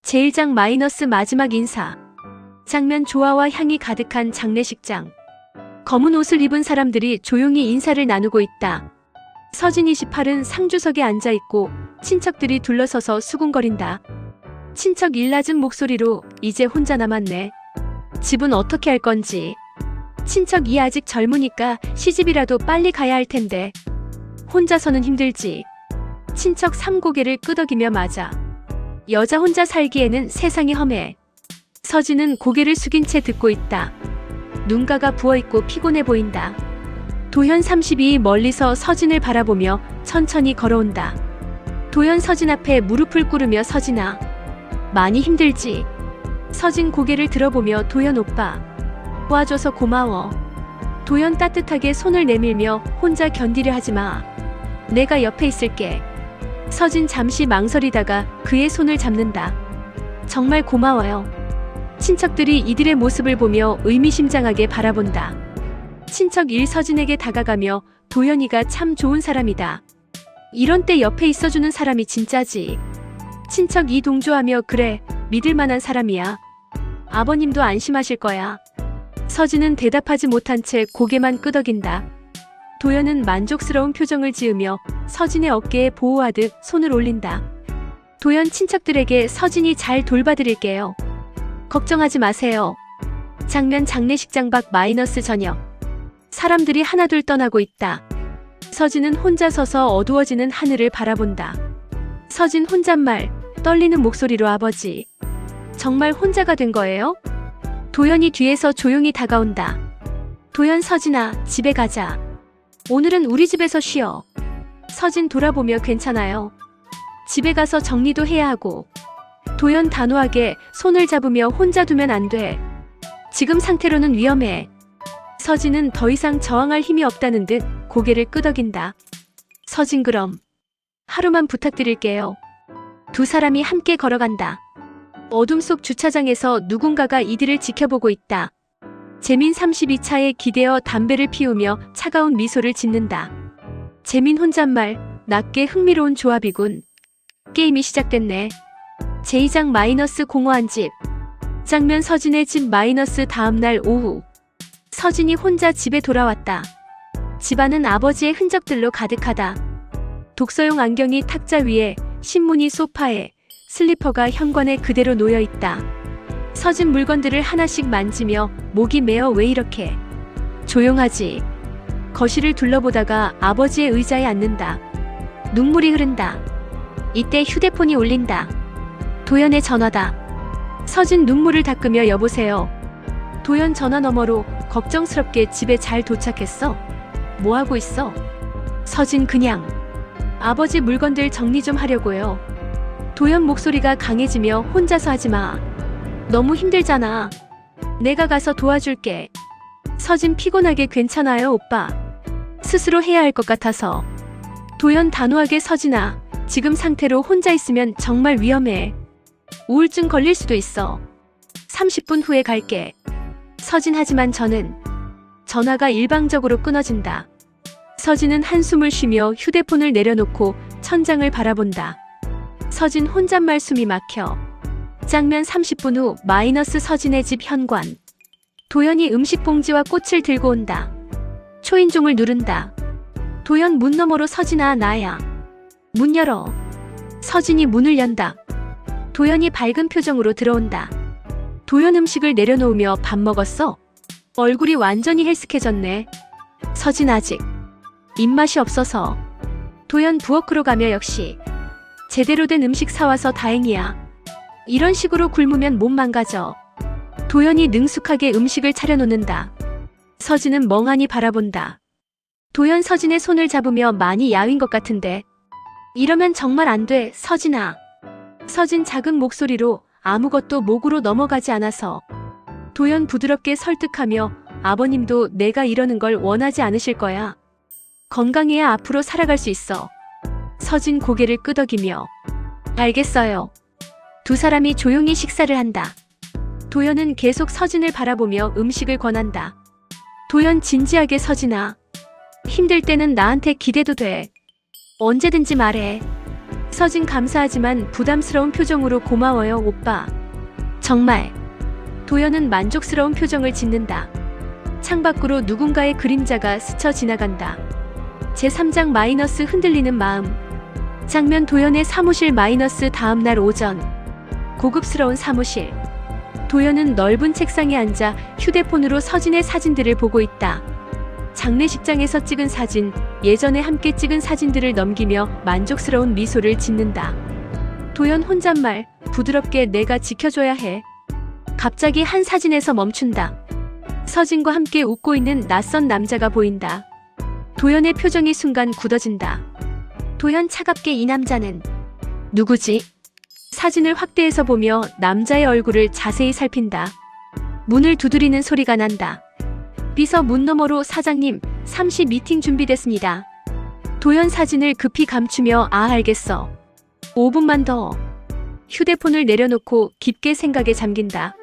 제1장 마이너스 마지막 인사. 장면 조화와 향이 가득한 장례식장. 검은 옷을 입은 사람들이 조용히 인사를 나누고 있다. 서진 28은 상주석에 앉아있고 친척들이 둘러서서 수군거린다. 친척 일 낮은 목소리로 이제 혼자 남았네. 집은 어떻게 할 건지. 친척 이 아직 젊으니까 시집이라도 빨리 가야 할 텐데. 혼자서는 힘들지. 친척 3 고개를 끄덕이며 맞아. 여자 혼자 살기에는 세상이 험해. 서진은 고개를 숙인 채 듣고 있다. 눈가가 부어있고 피곤해 보인다. 도현 32이 멀리서 서진을 바라보며 천천히 걸어온다. 도현 서진 앞에 무릎을 꿇으며 서진아. 많이 힘들지? 서진 고개를 들어보며 도현 오빠. 도와줘서 고마워. 도현 따뜻하게 손을 내밀며 혼자 견디려 하지마. 내가 옆에 있을게. 서진 잠시 망설이다가 그의 손을 잡는다. 정말 고마워요. 친척들이 이들의 모습을 보며 의미심장하게 바라본다. 친척 1 서진에게 다가가며 도현이가 참 좋은 사람이다. 이런 때 옆에 있어주는 사람이 진짜지. 친척 2 동조하며 그래, 믿을만한 사람이야. 아버님도 안심하실 거야. 서진은 대답하지 못한 채 고개만 끄덕인다. 도현은 만족스러운 표정을 지으며 서진의 어깨에 보호하듯 손을 올린다. 도현 친척들에게 서진이 잘 돌봐드릴게요. 걱정하지 마세요. 장면 장례식장 밖 마이너스 저녁. 사람들이 하나둘 떠나고 있다. 서진은 혼자 서서 어두워지는 하늘을 바라본다. 서진 혼잣말, 떨리는 목소리로 아버지. 정말 혼자가 된 거예요? 도현이 뒤에서 조용히 다가온다. 도현 서진아, 집에 가자. 오늘은 우리 집에서 쉬어. 서진 돌아보며 괜찮아요. 집에 가서 정리도 해야 하고. 도현 단호하게 손을 잡으며 혼자 두면 안 돼. 지금 상태로는 위험해. 서진은 더 이상 저항할 힘이 없다는 듯 고개를 끄덕인다. 서진 그럼 하루만 부탁드릴게요. 두 사람이 함께 걸어간다. 어둠 속 주차장에서 누군가가 이들을 지켜보고 있다. 재민 32차에 기대어 담배를 피우며 차가운 미소를 짓는다. 재민 혼잣말, 낮게 흥미로운 조합이군. 게임이 시작됐네. 제2장 마이너스 공허한 집. 장면 서진의 집 마이너스 다음날 오후. 서진이 혼자 집에 돌아왔다. 집안은 아버지의 흔적들로 가득하다. 독서용 안경이 탁자 위에, 신문이 소파에, 슬리퍼가 현관에 그대로 놓여있다. 서진 물건들을 하나씩 만지며 목이 메어 왜 이렇게 조용하지? 거실을 둘러보다가 아버지의 의자에 앉는다. 눈물이 흐른다. 이때 휴대폰이 울린다. 도현의 전화다. 서진 눈물을 닦으며 여보세요. 도현 전화 너머로 걱정스럽게 집에 잘 도착했어? 뭐하고 있어? 서진 그냥 아버지 물건들 정리 좀 하려고요. 도현 목소리가 강해지며 혼자서 하지마. 너무 힘들잖아. 내가 가서 도와줄게. 서진 피곤하게 괜찮아요 오빠. 스스로 해야 할 것 같아서. 도현 단호하게 서진아. 지금 상태로 혼자 있으면 정말 위험해. 우울증 걸릴 수도 있어. 30분 후에 갈게. 서진 하지만 저는. 전화가 일방적으로 끊어진다. 서진은 한숨을 쉬며 휴대폰을 내려놓고 천장을 바라본다. 서진 혼잣말 숨이 막혀. 장면 30분 후 마이너스 서진의 집 현관. 도현이 음식 봉지와 꽃을 들고 온다. 초인종을 누른다. 도현 문 너머로 서진아 나야. 문 열어. 서진이 문을 연다. 도현이 밝은 표정으로 들어온다. 도현 음식을 내려놓으며 밥 먹었어? 얼굴이 완전히 헬스케졌네. 서진 아직 입맛이 없어서. 도현 부엌으로 가며 역시 제대로 된 음식 사와서 다행이야. 이런 식으로 굶으면 몸 망가져. 도현이 능숙하게 음식을 차려놓는다. 서진은 멍하니 바라본다. 도현 서진의 손을 잡으며 많이 야윈 것 같은데. 이러면 정말 안 돼, 서진아. 서진 작은 목소리로 아무것도 목으로 넘어가지 않아서. 도현 부드럽게 설득하며 아버님도 내가 이러는 걸 원하지 않으실 거야. 건강해야 앞으로 살아갈 수 있어. 서진 고개를 끄덕이며 알겠어요. 두 사람이 조용히 식사를 한다. 도현은 계속 서진을 바라보며 음식을 권한다. 도현 진지하게 서진아. 힘들 때는 나한테 기대도 돼. 언제든지 말해. 서진 감사하지만 부담스러운 표정으로 고마워요, 오빠. 정말. 도연은 만족스러운 표정을 짓는다. 창밖으로 누군가의 그림자가 스쳐 지나간다. 제3장 마이너스 흔들리는 마음. 장면 도연의 사무실 마이너스 다음날 오전. 고급스러운 사무실. 도연은 넓은 책상에 앉아 휴대폰으로 서진의 사진들을 보고 있다. 장례식장에서 찍은 사진, 예전에 함께 찍은 사진들을 넘기며 만족스러운 미소를 짓는다. 도연 혼잣말, 부드럽게 내가 지켜줘야 해. 갑자기 한 사진에서 멈춘다. 서진과 함께 웃고 있는 낯선 남자가 보인다. 도연의 표정이 순간 굳어진다. 도연 차갑게 이 남자는 누구지? 사진을 확대해서 보며 남자의 얼굴을 자세히 살핀다. 문을 두드리는 소리가 난다. 비서 문 너머로 사장님, 3시 미팅 준비됐습니다. 도연 사진을 급히 감추며 알겠어. 5분만 더. 휴대폰을 내려놓고 깊게 생각에 잠긴다.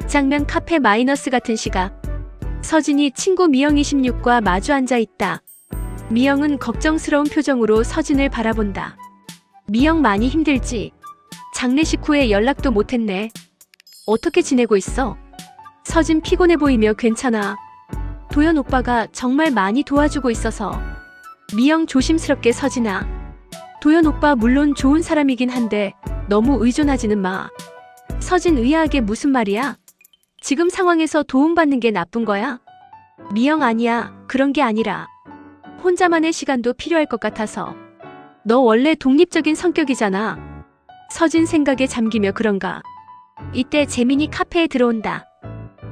장면 카페 마이너스 같은 시각. 서진이 친구 미영 26과 마주 앉아 있다. 미영은 걱정스러운 표정으로 서진을 바라본다. 미영 많이 힘들지? 장례식 후에 연락도 못했네. 어떻게 지내고 있어? 서진 피곤해 보이며 괜찮아. 도연 오빠가 정말 많이 도와주고 있어서. 미영 조심스럽게 서진아. 도연 오빠 물론 좋은 사람이긴 한데 너무 의존하지는 마. 서진 의아하게 무슨 말이야? 지금 상황에서 도움받는 게 나쁜 거야? 미영 아니야. 그런 게 아니라. 혼자만의 시간도 필요할 것 같아서. 너 원래 독립적인 성격이잖아. 서진 생각에 잠기며 그런가. 이때 재민이 카페에 들어온다.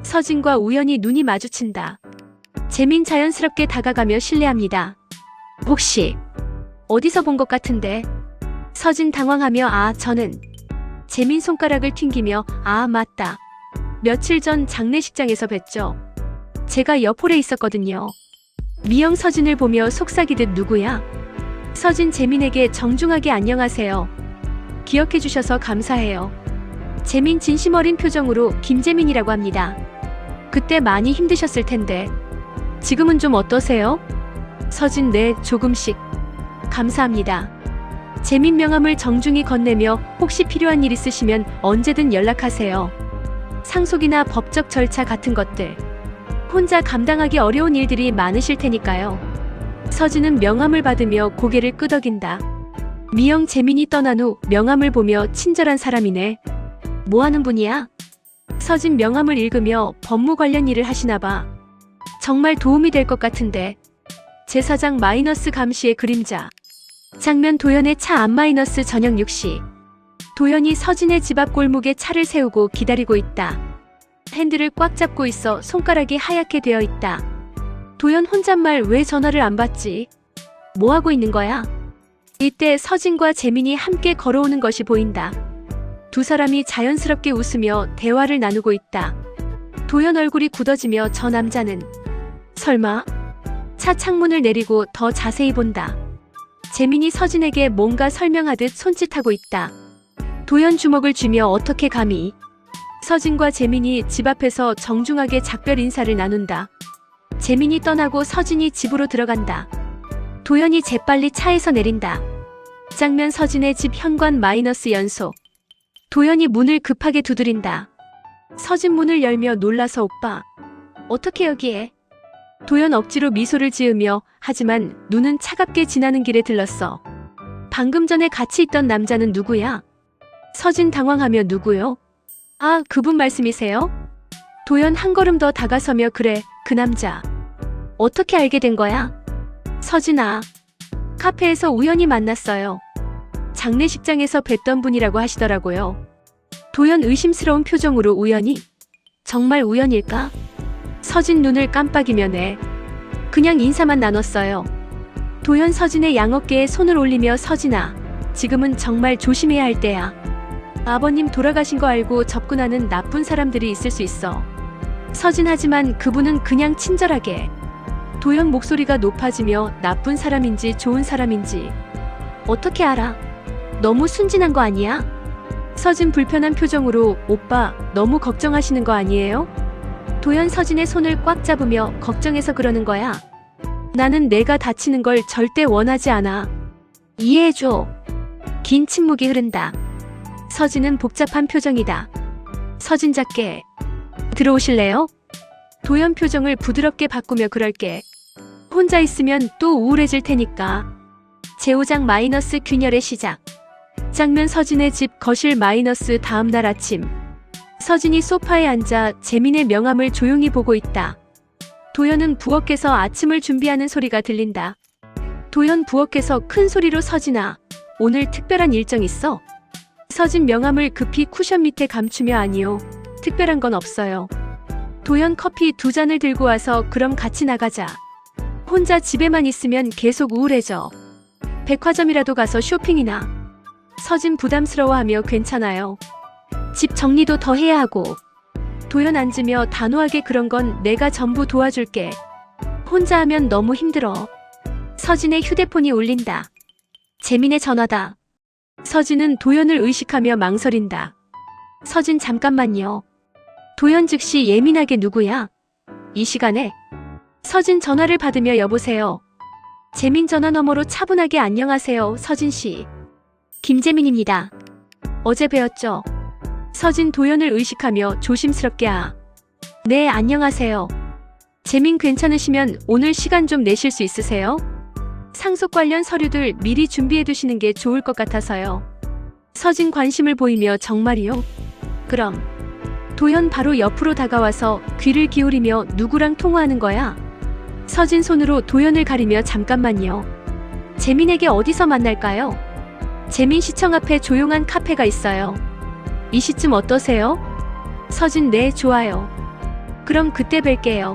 서진과 우연히 눈이 마주친다. 재민 자연스럽게 다가가며 실례합니다. 혹시 어디서 본 것 같은데? 서진 당황하며 저는. 재민 손가락을 튕기며 맞다. 며칠 전 장례식장에서 뵀죠. 제가 옆홀에 있었거든요. 미영 서진을 보며 속삭이듯 누구야? 서진 재민에게 정중하게 안녕하세요. 기억해 주셔서 감사해요. 재민 진심 어린 표정으로 김재민이라고 합니다. 그때 많이 힘드셨을 텐데 지금은 좀 어떠세요? 서진 네, 조금씩. 감사합니다. 재민 명함을 정중히 건네며 혹시 필요한 일 있으시면 언제든 연락하세요. 상속이나 법적 절차 같은 것들. 혼자 감당하기 어려운 일들이 많으실 테니까요. 서진은 명함을 받으며 고개를 끄덕인다. 미영 재민이 떠난 후 명함을 보며 친절한 사람이네. 뭐 하는 분이야? 서진 명함을 읽으며 법무 관련 일을 하시나 봐. 정말 도움이 될 것 같은데. 제4장 마이너스 감시의 그림자. 장면 도연의 차 앞 마이너스 저녁 6시. 도연이 서진의 집 앞 골목에 차를 세우고 기다리고 있다. 핸들을 꽉 잡고 있어 손가락이 하얗게 되어 있다. 도연 혼잣말 왜 전화를 안 받지? 뭐 하고 있는 거야? 이때 서진과 재민이 함께 걸어오는 것이 보인다. 두 사람이 자연스럽게 웃으며 대화를 나누고 있다. 도연 얼굴이 굳어지며 저 남자는 설마? 차 창문을 내리고 더 자세히 본다. 재민이 서진에게 뭔가 설명하듯 손짓하고 있다. 도연 주먹을 쥐며 어떻게 감히? 서진과 재민이 집 앞에서 정중하게 작별 인사를 나눈다. 재민이 떠나고 서진이 집으로 들어간다. 도연이 재빨리 차에서 내린다. 장면 서진의 집 현관 마이너스 연속. 도연이 문을 급하게 두드린다. 서진 문을 열며 놀라서 오빠. 어떻게 여기에? 도연 억지로 미소를 지으며 하지만 눈은 차갑게 지나는 길에 들렀어. 방금 전에 같이 있던 남자는 누구야? 서진 당황하며 누구요? 그분 말씀이세요? 도연 한 걸음 더 다가서며 그래, 그 남자. 어떻게 알게 된 거야? 서진아. 카페에서 우연히 만났어요. 장례식장에서 뵀던 분이라고 하시더라고요. 도연 의심스러운 표정으로 우연히? 정말 우연일까? 서진 눈을 깜빡이며 네. 그냥 인사만 나눴어요. 도연 서진의 양어깨에 손을 올리며 서진아, 지금은 정말 조심해야 할 때야. 아버님 돌아가신 거 알고 접근하는 나쁜 사람들이 있을 수 있어. 서진 하지만 그분은 그냥 친절하게. 도연 목소리가 높아지며 나쁜 사람인지 좋은 사람인지 어떻게 알아? 너무 순진한 거 아니야? 서진 불편한 표정으로 오빠 너무 걱정하시는 거 아니에요? 도연 서진의 손을 꽉 잡으며 걱정해서 그러는 거야. 나는 내가 다치는 걸 절대 원하지 않아. 이해해줘. 긴 침묵이 흐른다. 서진은 복잡한 표정이다. 서진 작게 들어오실래요? 도연 표정을 부드럽게 바꾸며 그럴게. 혼자 있으면 또 우울해질 테니까. 제5장 마이너스 균열의 시작. 장면 서진의 집 거실 마이너스 다음날 아침. 서진이 소파에 앉아 재민의 명함을 조용히 보고 있다. 도연은 부엌에서 아침을 준비하는 소리가 들린다. 도연 부엌에서 큰 소리로 서진아, 오늘 특별한 일정 있어? 서진 명함을 급히 쿠션 밑에 감추며 아니요. 특별한 건 없어요. 도연 커피 2잔을 들고 와서 그럼 같이 나가자. 혼자 집에만 있으면 계속 우울해져. 백화점이라도 가서 쇼핑이나. 서진 부담스러워하며 괜찮아요. 집 정리도 더 해야 하고. 도연 앉으며 단호하게 그런 건 내가 전부 도와줄게. 혼자 하면 너무 힘들어. 서진의 휴대폰이 울린다. 재민의 전화다. 서진은 도연을 의식하며 망설인다. 서진 잠깐만요. 도연 즉시 예민하게 누구야? 이 시간에? 서진 전화를 받으며 여보세요. 재민 전화 너머로 차분하게 안녕하세요 서진씨. 김재민입니다. 어제 뵈었죠? 서진 도연을 의식하며 조심스럽게 네 안녕하세요. 재민 괜찮으시면 오늘 시간 좀 내실 수 있으세요? 상속 관련 서류들 미리 준비해 두시는 게 좋을 것 같아서요. 서진 관심을 보이며 정말이요? 그럼. 도연 바로 옆으로 다가와서 귀를 기울이며 누구랑 통화하는 거야? 서진 손으로 도연을 가리며 잠깐만요. 재민에게 어디서 만날까요? 재민 시청 앞에 조용한 카페가 있어요. 이 시쯤 어떠세요? 서진 네 좋아요. 그럼 그때 뵐게요.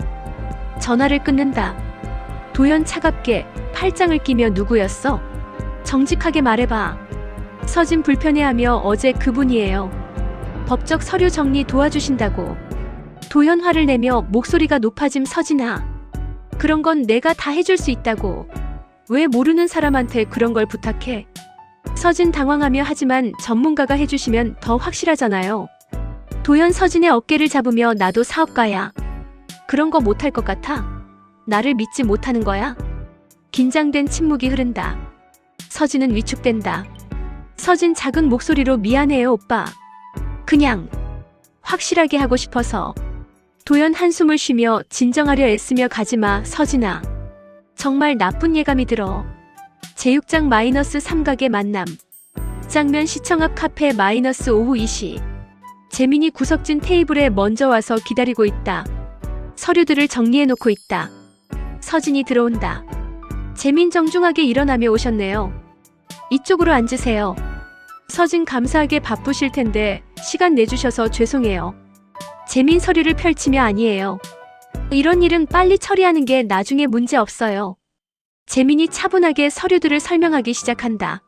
전화를 끊는다. 도연 차갑게 팔짱을 끼며 누구였어? 정직하게 말해봐. 서진 불편해하며 어제 그분이에요. 법적 서류 정리 도와주신다고. 도연 화를 내며 목소리가 높아짐 서진아. 그런 건 내가 다 해줄 수 있다고. 왜 모르는 사람한테 그런 걸 부탁해? 서진 당황하며 하지만 전문가가 해주시면 더 확실하잖아요. 도연 서진의 어깨를 잡으며 나도 사업가야. 그런 거 못할 것 같아? 나를 믿지 못하는 거야? 긴장된 침묵이 흐른다. 서진은 위축된다. 서진 작은 목소리로 미안해요 오빠. 그냥 확실하게 하고 싶어서. 도연 한숨을 쉬며 진정하려 애쓰며 가지마 서진아. 정말 나쁜 예감이 들어. 제6장 마이너스 삼각의 만남. 장면 시청 앞 카페 마이너스 오후 2시. 재민이 구석진 테이블에 먼저 와서 기다리고 있다. 서류들을 정리해놓고 있다. 서진이 들어온다. 재민 정중하게 일어나며 오셨네요. 이쪽으로 앉으세요. 서진 감사하게 바쁘실 텐데 시간 내주셔서 죄송해요. 재민 서류를 펼치며 아니에요. 이런 일은 빨리 처리하는 게 나중에 문제 없어요. 재민이 차분하게 서류들을 설명하기 시작한다.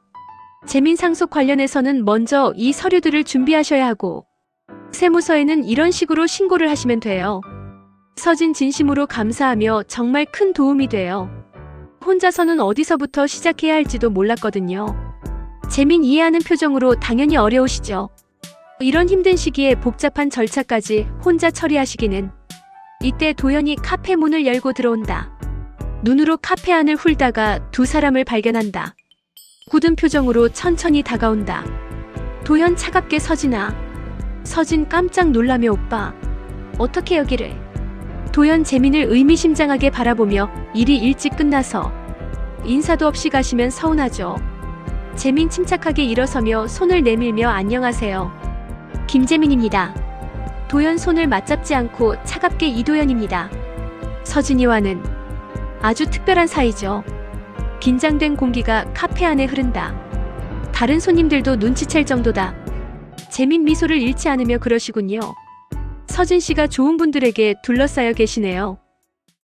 재민 상속 관련해서는 먼저 이 서류들을 준비하셔야 하고 세무서에는 이런 식으로 신고를 하시면 돼요. 서진 진심으로 감사하며 정말 큰 도움이 돼요. 혼자서는 어디서부터 시작해야 할지도 몰랐거든요. 재민 이해하는 표정으로 당연히 어려우시죠. 이런 힘든 시기에 복잡한 절차까지 혼자 처리하시기는. 이때 도연이 카페 문을 열고 들어온다. 눈으로 카페 안을 훑다가 두 사람을 발견한다. 굳은 표정으로 천천히 다가온다. 도연 차갑게 서진아. 서진 깜짝 놀라며 오빠. 어떻게 여기를. 도연 재민을 의미심장하게 바라보며 일이 일찍 끝나서 인사도 없이 가시면 서운하죠. 재민 침착하게 일어서며 손을 내밀며 안녕하세요. 김재민입니다. 도연 손을 맞잡지 않고 차갑게 이도연입니다. 서진이와는 아주 특별한 사이죠. 긴장된 공기가 카페 안에 흐른다. 다른 손님들도 눈치챌 정도다. 재민 미소를 잃지 않으며 그러시군요. 서진 씨가 좋은 분들에게 둘러싸여 계시네요.